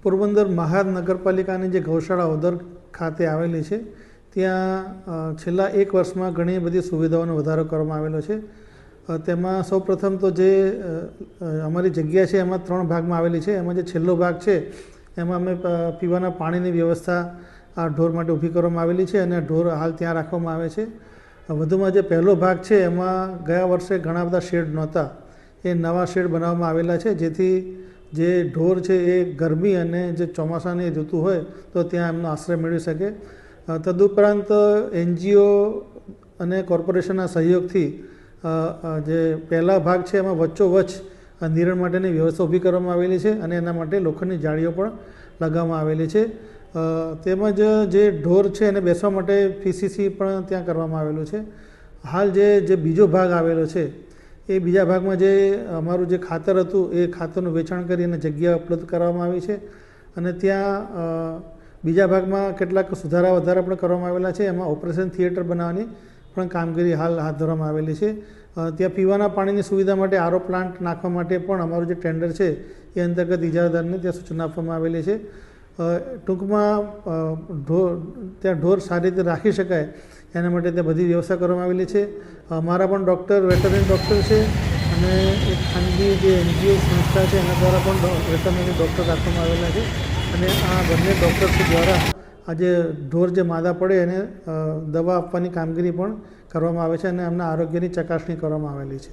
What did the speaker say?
પોરબંદર મહાનગરપાલિકાની જે ગૌશાળા ઓદર ખાતે આવેલી છે ત્યાં છેલ્લા 1 વર્ષમાં ઘણી બધી સુવિધાઓનો વધારો કરવામાં આવેલો છે। તેમાં સૌપ્રથમ તો જે અમારી જગ્યા છે એમાં 3 ભાગમાં આવેલી છે। એમાં જે છેલ્લો ભાગ છે એમાં અમે પીવાના પાણીની વ્યવસ્થા આ ઢોર માટે ઊભી કરવામાં આવેલી છે અને ઢોર હાલ ત્યાં રાખવામાં આવે છે। વધુમાં જે પહેલો ભાગ છે એમાં ગયા વર્ષે ઘણા બધા શેડ નહોતા, એ નવા શેડ બનાવવામાં આવેલા છે, જેથી જે ઢોર છે એ ગરમી અને જે ચોમાસાની ઋતુ હોય તો ત્યાં એમનો આશ્રય મેળવી શકે। તદુપરાંત NGO અને કોર્પોરેશનના સહયોગથી જે પહેલા ભાગ છે એમાં વચ્ચોવચ્ચ નિરણ માટેની વ્યવસ્થા ઊભી કરવામાં આવેલી છે અને એના માટે લોખંડની જાળીઓ પણ લગાવવામાં આવેલી છે। તેમજ જે ઢોર છે એને બેસવા માટે PCC પણ ત્યાં કરવામાં આવેલું છે। હાલ જે બીજો ભાગ આવેલો છે એ બીજા ભાગમાં જે અમારું જે ખાતર હતું એ ખાતરનું વેચાણ કરી અને જગ્યા ઉપલબ્ધ કરવામાં આવી છે અને ત્યાં બીજા ભાગમાં કેટલાક સુધારા વધારા પણ કરવામાં આવેલા છે। એમાં ઓપરેશન થિયેટર બનાવવાની પણ કામગીરી હાલ હાથ ધરવામાં આવેલી છે। ત્યાં પીવાના પાણીની સુવિધા માટે RO પ્લાન્ટ નાખવા માટે પણ અમારું જે ટેન્ડર છે એ અંતર્ગત ઇજારાદારને ત્યાં સૂચના આપવામાં આવેલી છે। ટૂંકમાં ત્યાં ઢોર સારી રીતે રાખી શકાય એના માટે ત્યાં બધી વ્યવસ્થા કરવામાં આવેલી છે। અમારા પણ ડૉક્ટર વેટરનરી ડૉક્ટર છે અને એક ખાનગી જે NGO સંસ્થા છે એના દ્વારા પણ વેટરનરી ડૉક્ટર રાખવામાં આવેલા છે અને આ બંને ડૉક્ટર્સ દ્વારા આજે ઢોર જે માદા પડે એને દવા આપવાની કામગીરી પણ કરવામાં આવે છે અને એમના આરોગ્યની ચકાસણી કરવામાં આવેલી છે।